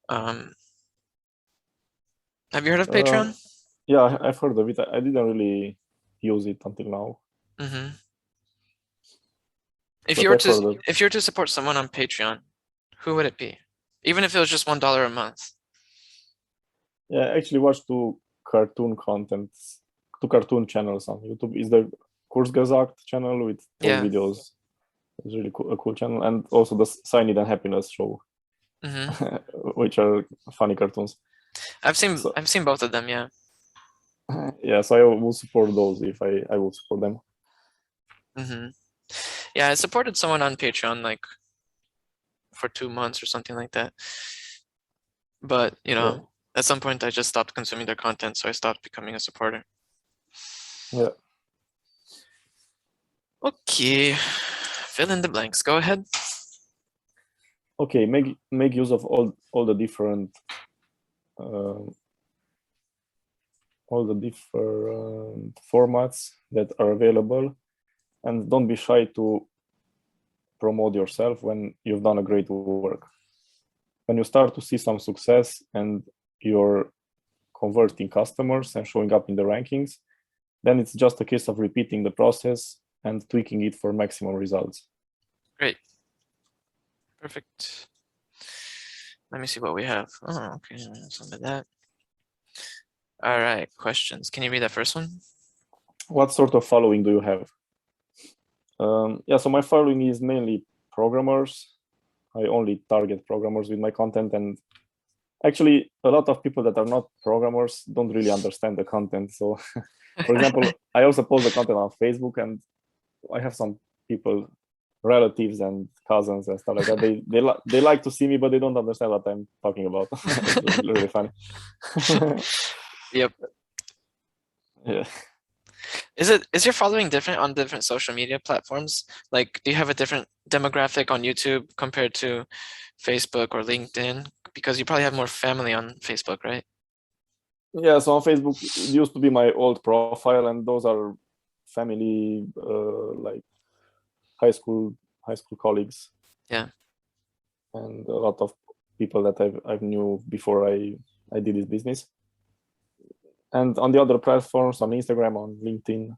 um, have you heard of Uh, Patreon? yeah, I've heard of it. I didn't really use it until now, Hmm. If you but were I've to heard of. if you were to support someone on Patreon, who would it be? Even if it was just $1 a month. Yeah, I actually watched cartoon contents, two cartoon channels on YouTube. Is the Kurzgesagt channel with those Yeah. videos. It's really cool, a cool channel, and also the Sign It and Happiness show, Hmm. which are funny cartoons. I've seen So I've seen both of them, yeah. yeah, so I will support those if I will support them. Hmm. Yeah, I supported someone on Patreon like for 2 months or something like that. But, Yeah, at some point I just stopped consuming their content, so I stopped becoming a supporter. yeah. Okay. Fill in the blanks. Go ahead. Okay, make use of all the different uh, formats that are available, and don't be shy to promote yourself when you've done a great work. When you start to see some success and you're converting customers and showing up in the rankings, then it's just a case of repeating the process and tweaking it for maximum results. Great. Perfect. Let me see what we have. Oh, okay. Some of that. All right. Questions. Can you read that first one? What sort of following do you have? Yeah, so my following is mainly programmers. I only target programmers with my content, and actually a lot of people that are not programmers don't really understand the content. So for example, I also post the content on Facebook, and I have some people, relatives and cousins and stuff like that. They like to see me, but they don't understand what I'm talking about. It's really funny. Yep. Yeah. Is your following different on different social media platforms? Like, do you have a different demographic on YouTube compared to Facebook or LinkedIn? Because you probably have more family on Facebook, right? Yeah, so on Facebook, it used to be my old profile, and those are family, like high school colleagues, Yeah. and a lot of people that I've knew before I I did this business. And on the other platforms, on Instagram, on LinkedIn,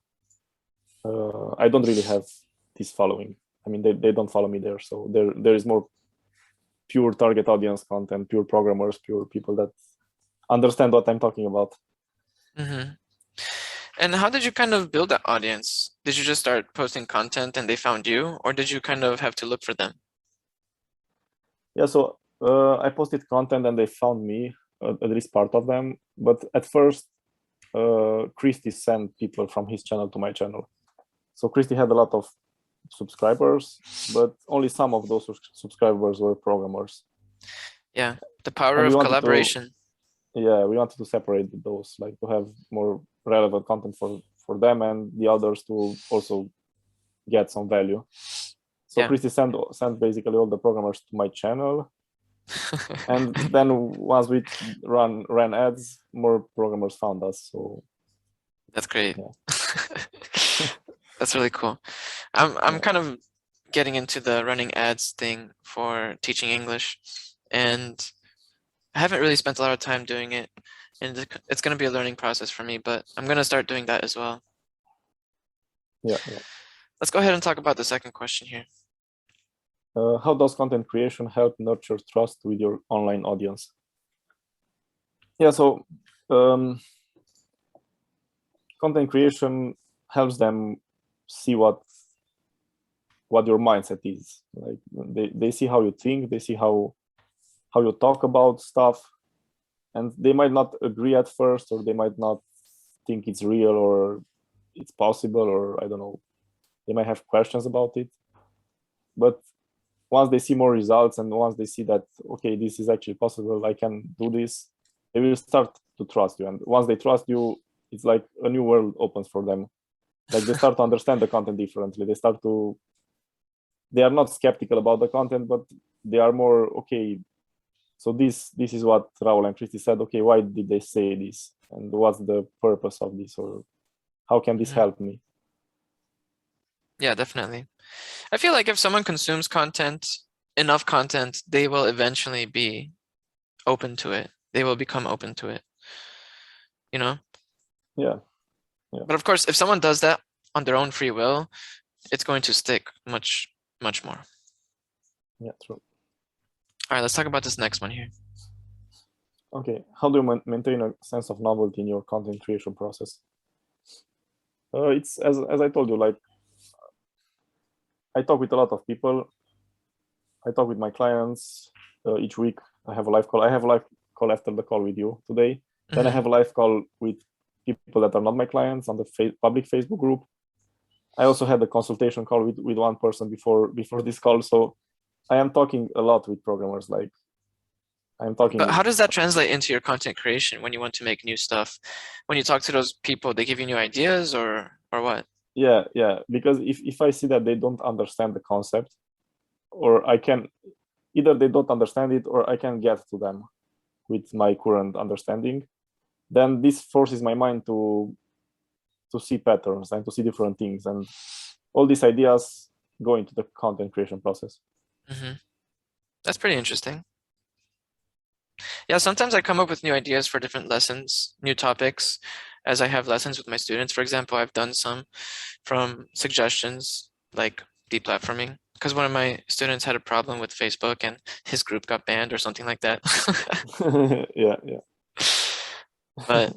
I don't really have this following. I mean, they don't follow me there. So there is more pure target audience content, pure programmers, pure people that understand what I'm talking about. Mm-hmm. And how did you kind of build that audience? Did you just start posting content and they found you, or did you kind of have to look for them? Yeah, so I posted content and they found me, at least part of them. But at first, Christy sent people from his channel to my channel. So Christy had a lot of subscribers, but only some of those subscribers were programmers. Yeah, the power And of collaboration. we wanted to separate those, like to have more relevant content for them and the others to also get some value. So Yeah. Christy sent basically all the programmers to my channel. And then once we ran ads, more programmers found us. So That's great. yeah. That's really cool. I'm Yeah. kind of getting into the running ads thing for teaching English, and I haven't really spent a lot of time doing it, and it's going to be a learning process for me, but I'm going to start doing that as well. Yeah. Let's go ahead and talk about the second question here. How does content creation help nurture trust with your online audience? Yeah, so content creation helps them see what your mindset is. Like they see how you think, they see how you talk about stuff, and they might not agree at first, or they might not think it's real or it's possible, or I don't know, they might have questions about it. But once they see more results and once they see that, okay, this is actually possible, I can do this, they will start to trust you. And once they trust you, it's like a new world opens for them. Like they start to understand the content differently. They are not skeptical about the content, but they are more, okay, so this is what Raul and Christy said. Okay, why did they say this? And what's the purpose of this? Or how can this help me? Yeah, definitely. I feel like if someone consumes enough content, they will eventually be open to it. They will become open to it, you know? Yeah. But of course, if someone does that on their own free will, it's going to stick much, much more. Yeah, true. All right, let's talk about this next one here. Okay, how do you maintain a sense of novelty in your content creation process? It's as I told you, like I talk with a lot of people. I talk with my clients each week. I have a live call. I have a live call after the call with you today. Then I have a live call with people that are not my clients on the public Facebook group. I also had a consultation call with one person before this call. So I am talking a lot with programmers. Like I'm talking. But how does that translate into your content creation when you want to make new stuff? When you talk to those people, they give you new ideas or what? Yeah. Because if I see that they don't understand the concept, or I can either they don't understand it or I can get to them with my current understanding, then this forces my mind to see patterns and to see different things, and all these ideas go into the content creation process. That's pretty interesting. Yeah, sometimes I come up with new ideas for different lessons, new topics, as I have lessons with my students. For example, I've done some from suggestions like deplatforming, because one of my students had a problem with Facebook and his group got banned or something like that. Yeah. But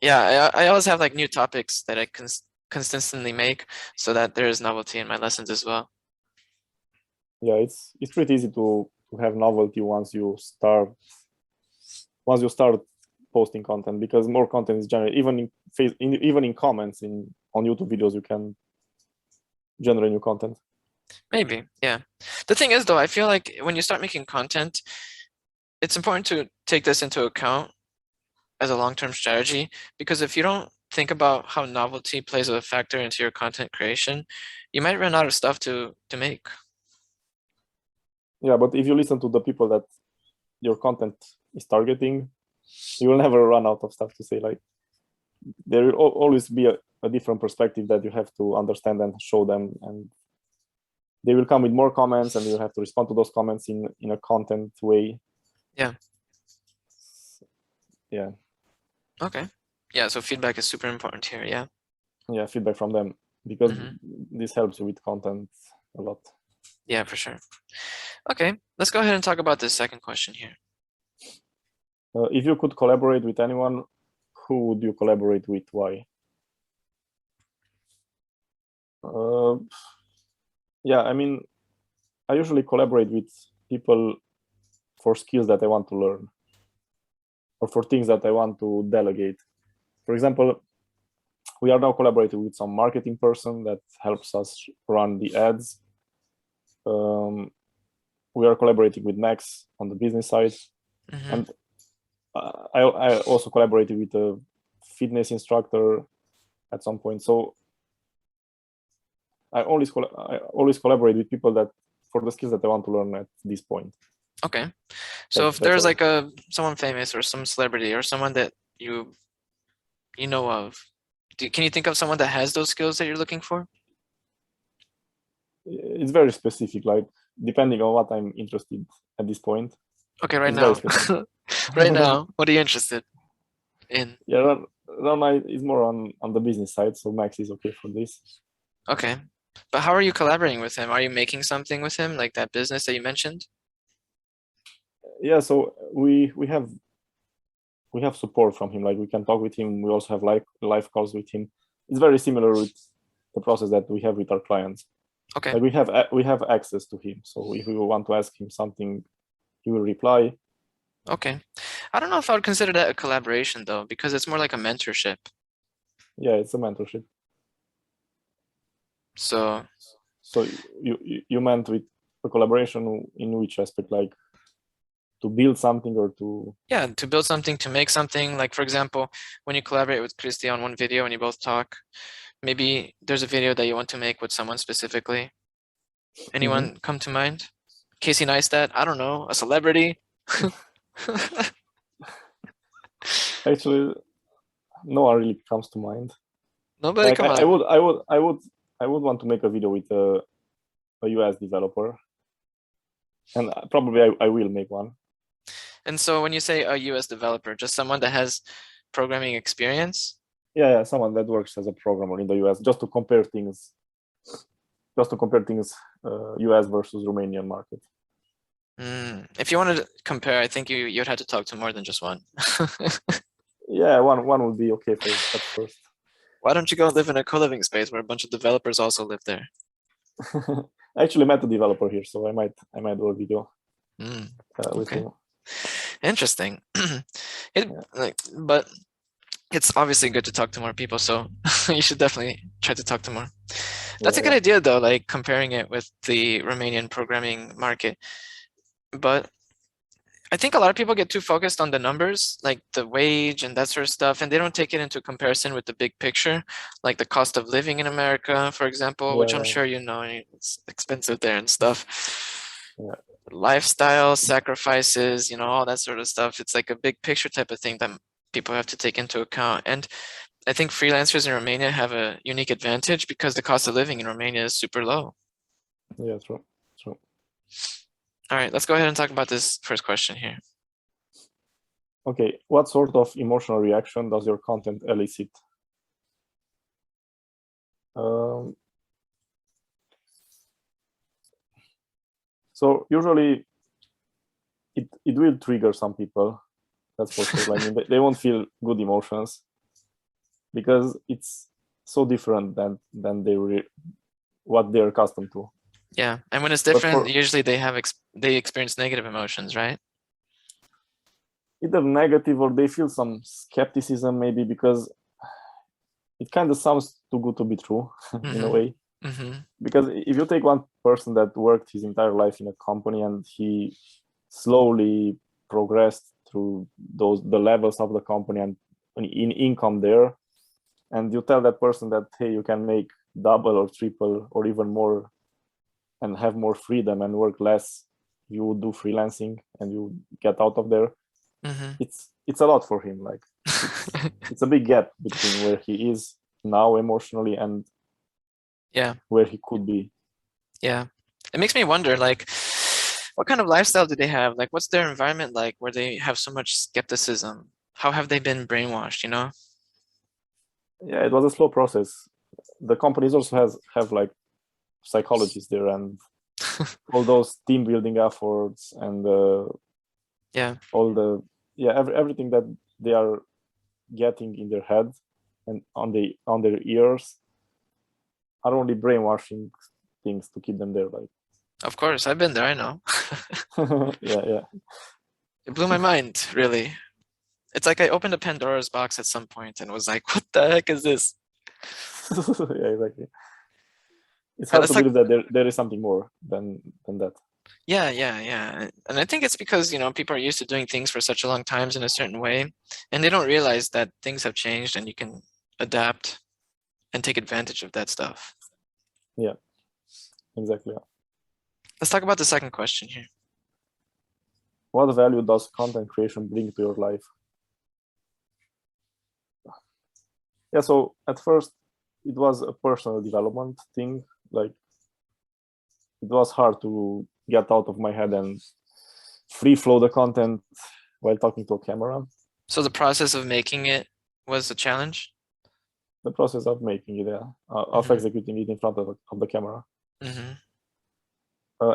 yeah, I always have like new topics that I consistently make so that there is novelty in my lessons as well. Yeah, it's pretty easy to have novelty once you start posting content, because more content is generated. Even in comments on YouTube videos, you can generate new content. Maybe, yeah. The thing is, though, I feel like when you start making content, it's important to take this into account as a long-term strategy, because if you don't think about how novelty plays a factor into your content creation, you might run out of stuff to make. Yeah, but if you listen to the people that your content is targeting, you will never run out of stuff to say. Like there will always be a different perspective that you have to understand and show them, and they will come with more comments and you have to respond to those comments in a content way. Yeah. yeah, Okay. Yeah, so feedback is super important here. Yeah. yeah, feedback from them, because Mhm. this helps you with content a lot. Yeah, for sure. Okay, let's go ahead and talk about this second question here. If you could collaborate with anyone, who would you collaborate with? Why? Yeah, I mean, I usually collaborate with people for skills that I want to learn, or for things that I want to delegate. For example, we are now collaborating with some marketing person that helps us run the ads. We are collaborating with Max on the business side, and I also collaborated with a fitness instructor at some point. So I always collaborate with people that for the skills that I want to learn at this point. Okay. So if That's there's all. like someone famous or some celebrity or someone that you know of, can you think of someone that has those skills that you're looking for? It's very specific, like depending on what I'm interested at this point. Okay, right It's very now. specific. Right now, what are you interested in? Yeah, Rana is more on the business side, so Max is okay for this. Okay. But how are you collaborating with him? Are you making something with him, like that business that you mentioned? Yeah, so we have support from him. Like we can talk with him. We also have live calls with him. It's very similar with the process that we have with our clients. Okay. Like we have access to him. So if we want to ask him something, he will reply. Okay. I don't know if I would consider that a collaboration though, because it's more like a mentorship. Yeah, it's a mentorship. So So you meant with a collaboration in which aspect, like to build something or to? yeah, to build something, to make something, like for example, when you collaborate with Christy on one video and you both talk, maybe there's a video that you want to make with someone specifically. Anyone come to mind? Casey Neistat? I don't know, a celebrity? Actually, no one really comes to mind. Nobody, Like come I on. would want to make a video with a US developer, and probably I will make one. And so when you say a US developer, just someone that has programming experience? Yeah, someone that works as a programmer in the US, just to compare things, US versus Romanian market. If you wanted to compare, I think you'd have to talk to more than just one. Yeah, one would be okay at first. Why don't you go live in a co-living space where a bunch of developers also live there? I actually met a developer here, so I might do a video with Okay. him. Interesting. Yeah. But it's obviously good to talk to more people, so you should definitely try to talk to more. That's a good idea though, like comparing it with the Romanian programming market. But I think a lot of people get too focused on the numbers, like the wage and that sort of stuff, and they don't take it into comparison with the big picture, like the cost of living in America, for example, which I'm sure you know, it's expensive there and stuff. Yeah. Lifestyle, sacrifices, all that sort of stuff. It's like a big picture type of thing that people have to take into account. And I think freelancers in Romania have a unique advantage because the cost of living in Romania is super low. Yeah, true. All right, let's go ahead and talk about this first question here. Okay, what sort of emotional reaction does your content elicit? So usually it will trigger some people, that's for sure. I mean, they won't feel good emotions because it's so different than what they're accustomed to. Yeah, and when it's different, usually they experience negative emotions, right? Either negative or they feel some skepticism, maybe because it kind of sounds too good to be true in a way. Because if you take one person that worked his entire life in a company and he slowly progressed through the levels of the company and in income there, and you tell that person that, hey, you can make double or triple or even more and have more freedom and work less, you do freelancing and you get out of there, it's a lot for him. Like it's a big gap between where he is now emotionally and where he could be. Yeah, it makes me wonder, like, what kind of lifestyle do they have? Like, what's their environment like where they have so much skepticism? how have they been brainwashed, you know? Yeah, it was a slow process. The companies also have like psychologists there and all those team building efforts and Yeah, all the everything that they are getting in their head and on their ears are only brainwashing things to keep them there. Like, of course, I've been there, I know. yeah. It blew my mind, really. It's like I opened a Pandora's box at some point and was like, what the heck is this? Yeah, exactly. It's All right, hard let's to talk. believe that there is something more than that. Yeah. And I think it's because, you know, people are used to doing things for such a long times in a certain way, and they don't realize that things have changed and you can adapt and take advantage of that stuff. Yeah, exactly. Yeah. Let's talk about the second question here. What value does content creation bring to your life? Yeah, so at first it was a personal development thing. Like, it was hard to get out of my head and free flow the content while talking to a camera. So the process of making it was a challenge? The process of making it, of Mhm. executing it in front of the camera. Mhm.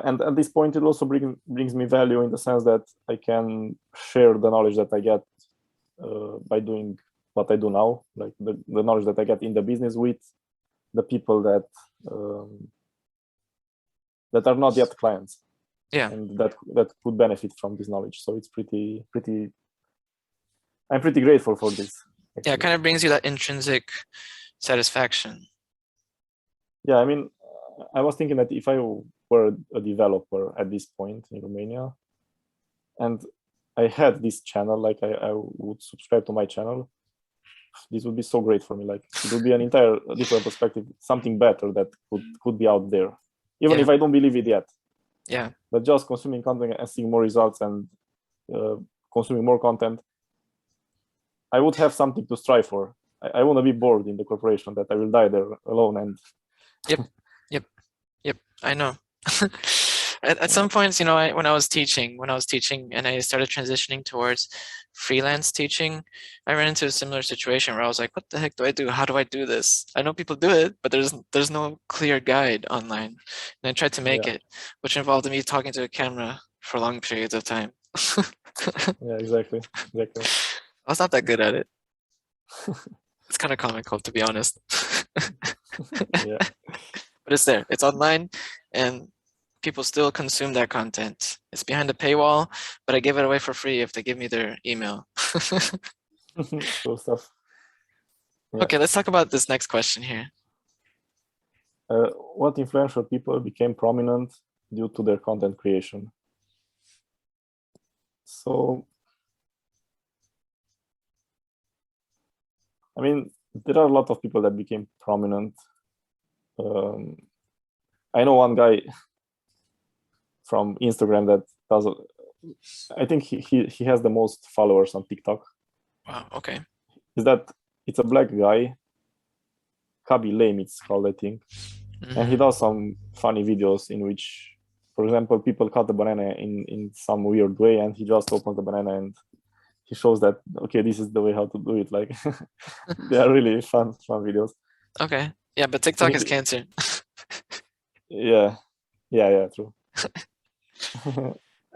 And at this point, it also brings me value in the sense that I can share the knowledge that I get by doing what I do now, like the knowledge that I get in the business with the people that that are not yet clients, Yeah. and that could benefit from this knowledge. So it's pretty. I'm pretty grateful for this. Yeah, it Actually. kind of brings you that intrinsic satisfaction. Yeah, I mean, I was thinking that if I were a developer at this point in Romania, and I had this channel, like I would subscribe to my channel, this would be so great for me. Like, it would be an entire different perspective, something better that could be out there, even Yeah. if I don't believe it yet. Yeah. But just consuming content and seeing more results and consuming more content, I would have something to strive for. I want to be bored in the corporation that I will die there alone. And Yep. Yep. I know. At some points, you know, when I was teaching and I started transitioning towards freelance teaching, I ran into a similar situation where I was like, what the heck do I do? How do I do this? I know people do it, but there's no clear guide online. And I tried to make yeah, it, which involved me talking to a camera for long periods of time. yeah, exactly. I was not that good at it. It's kind of comical, to be honest. Yeah, But it's there. It's online, and people still consume that content. It's behind a paywall, but I give it away for free if they give me their email. cool stuff. Yeah. Okay, let's talk about this next question here. What influential people became prominent due to their content creation? So, I mean, there are a lot of people that became prominent. I know one guy from Instagram that does. I think he has the most followers on TikTok. Wow, okay. It's a black guy, Kabi Lame it's called, I think, and he does some funny videos in which, for example, people cut the banana in some weird way, and he just opens the banana and he shows that, okay, this is the way how to do it. Like, they are really fun videos. Okay. Yeah, but So TikTok is cancer. yeah, true.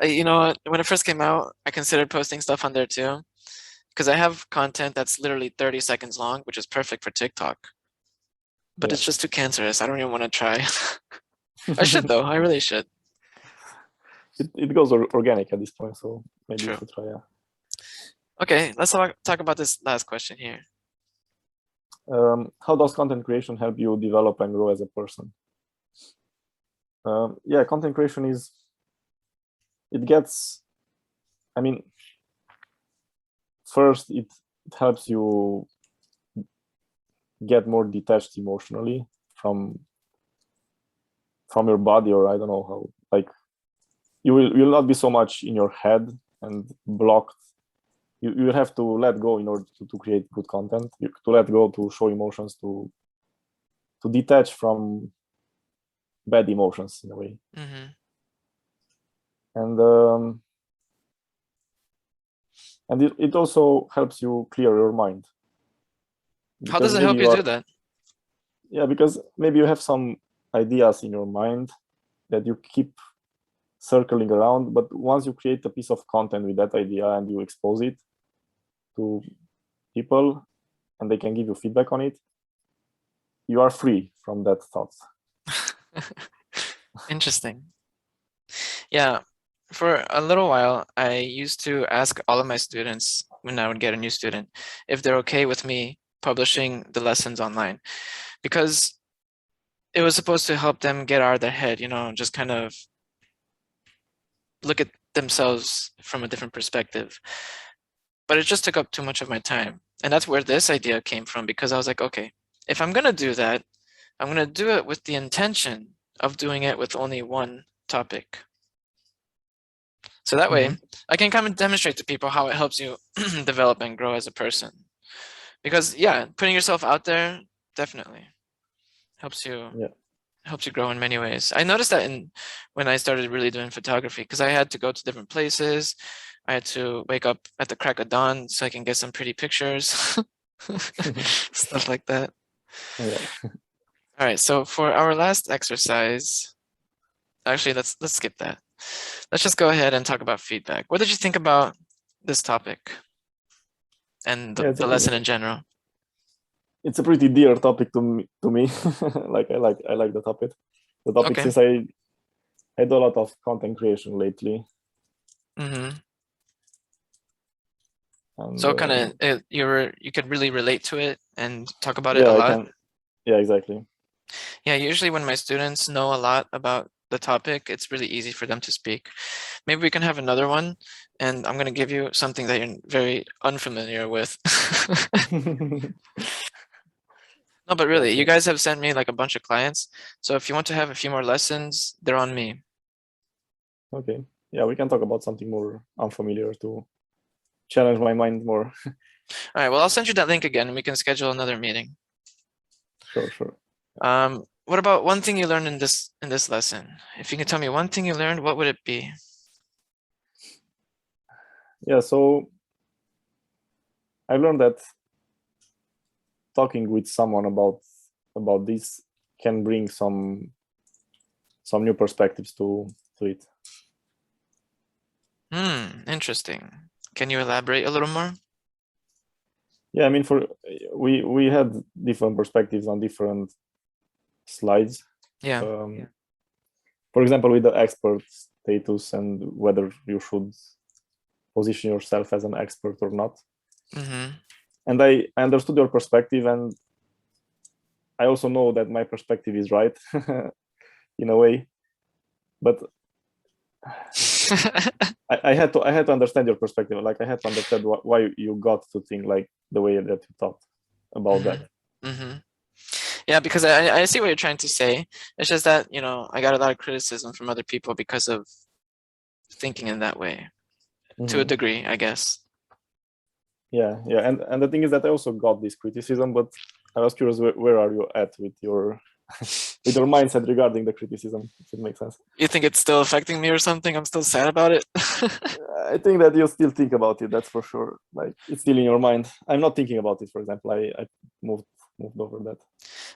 You know what? When it first came out, I considered posting stuff on there too, because I have content that's literally 30 seconds long, which is perfect for TikTok. But Yeah. it's just too cancerous. I don't even want to try. I should though. I really should. It goes organic at this point, so maybe you True. should try. Yeah. Okay, let's talk about this last question here. How does content creation help you develop and grow as a person? Yeah, content creation I mean, first it helps you get more detached emotionally from your body, or I don't know how, like, you will not be so much in your head and blocked. You will have to let go in order to create good content, to let go, to show emotions, to detach from bad emotions in a way. Mm-hmm. And And it also helps you clear your mind. How does Because it maybe help you do that? Yeah, because maybe you have some ideas in your mind that you keep circling around, but once you create a piece of content with that idea and you expose it to people and they can give you feedback on it, you are free from that thought. Interesting. Yeah, for a little while, I used to ask all of my students when I would get a new student if they're okay with me publishing the lessons online, because it was supposed to help them get out of their head, you know, just kind of look at themselves from a different perspective. But it just took up too much of my time. And that's where this idea came from, because I was like, okay, if I'm going to do that, I'm going to do it with the intention of doing it with only one topic. So that way I can kind of demonstrate to people how it helps you develop and grow as a person. Because yeah, putting yourself out there definitely helps you grow in many ways. I noticed that when I started really doing photography, because I had to go to different places. I had to wake up at the crack of dawn so I can get some pretty pictures, stuff like that. Yeah. All right, so for our last exercise, actually, let's skip that. Let's just go ahead and talk about feedback. What did you think about this topic and the lesson in general? It's a pretty dear topic to me. Like I like the topic. The topic, Okay. since I do a lot of content creation lately. Mm-hmm. And, so kind of you could really relate to it and talk about it yeah, a lot. I can. Yeah, exactly. Yeah, usually when my students know a lot about the topic, it's really easy for them to speak. Maybe we can have another one, and I'm going to give you something that you're very unfamiliar with. No, but really, you guys have sent me like a bunch of clients. So if you want to have a few more lessons, they're on me. Okay. Yeah, we can talk about something more unfamiliar to challenge my mind more. All right, well, I'll send you that link again and we can schedule another meeting. Sure. What about one thing you learned in this lesson? If you can tell me one thing you learned, what would it be? Yeah, so I learned that talking with someone about this can bring some new perspectives to it. Interesting. Can you elaborate a little more? Yeah, I mean, we had different perspectives on different slides. Yeah. For example, with the expert status and whether you should position yourself as an expert or not. And I understood your perspective, and I also know that my perspective is right in a way, but I had to understand your perspective. Like I had to understand why you got to think like the way that you thought about that. Yeah, because I see what you're trying to say. It's just that, you know, I got a lot of criticism from other people because of thinking in that way, to a degree, I guess. Yeah, and the thing is that I also got this criticism, but I was curious, where are you at with your with your mindset regarding the criticism, if it makes sense? You think it's still affecting me or something? I'm still sad about it? I think that you still think about it, that's for sure. Like it's still in your mind. I'm not thinking about it, for example. I moved over that.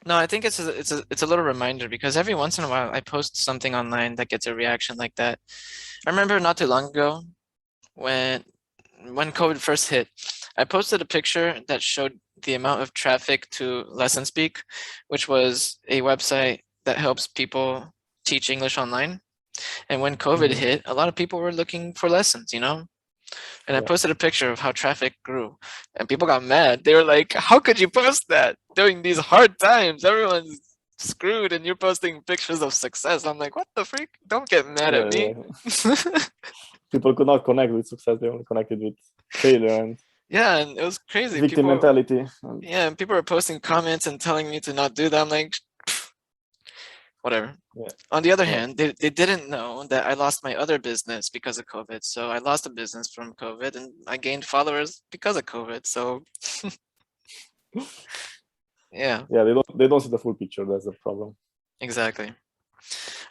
No, I think it's a little reminder, because every once in a while I post something online that gets a reaction like that. I remember not too long ago when COVID first hit, I posted a picture that showed the amount of traffic to Lesson Speak, which was a website that helps people teach English online. And when COVID hit, a lot of people were looking for lessons, you know? And I posted a picture of how traffic grew, and people got mad. They were like, how could you post that during these hard times? Everyone's screwed and you're posting pictures of success. I'm like, what the freak? Don't get mad at me. People could not connect with success. They only connected with failure and yeah, and it was crazy. Victim mentality. Yeah, and people are posting comments and telling me to not do that. I'm like, whatever. Yeah. On the other hand, they didn't know that I lost my other business because of COVID. So I lost a business from COVID and I gained followers because of COVID. So yeah. Yeah, they don't see the full picture. That's the problem. Exactly.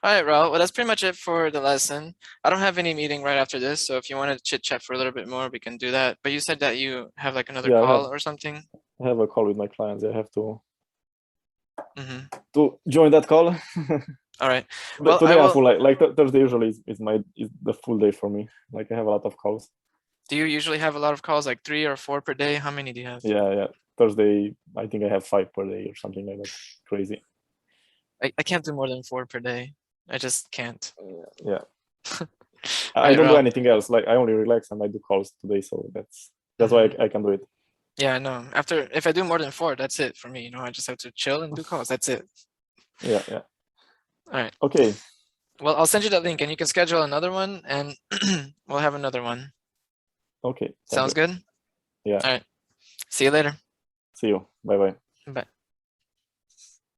All right, Raul. Well, that's pretty much it for the lesson. I don't have any meeting right after this, so if you want to chit chat for a little bit more, we can do that. But you said that you have like another Yeah, call or something. I have a call with my clients. I have to Mm-hmm. join that call. All right. But Well, I today I'm will. full. Like Thursday usually is the full day for me. Like I have a lot of calls. Do you usually have a lot of calls, like 3 or 4 per day? How many do you have? Yeah. Thursday, I think I have 5 per day or something like that. Crazy. I can't do more than 4 per day. I just can't. Yeah. All I right, don't do Raul. anything else. Like I only relax and I do calls today, so that's why I can do it. Yeah, no. After if I do more than 4, that's it for me. You know, I just have to chill and do calls. That's it. Yeah. All right. Okay. Well, I'll send you that link and you can schedule another one and we'll have another one. Okay. Sounds good? Yeah. All right. See you later. See you. Bye. Bye.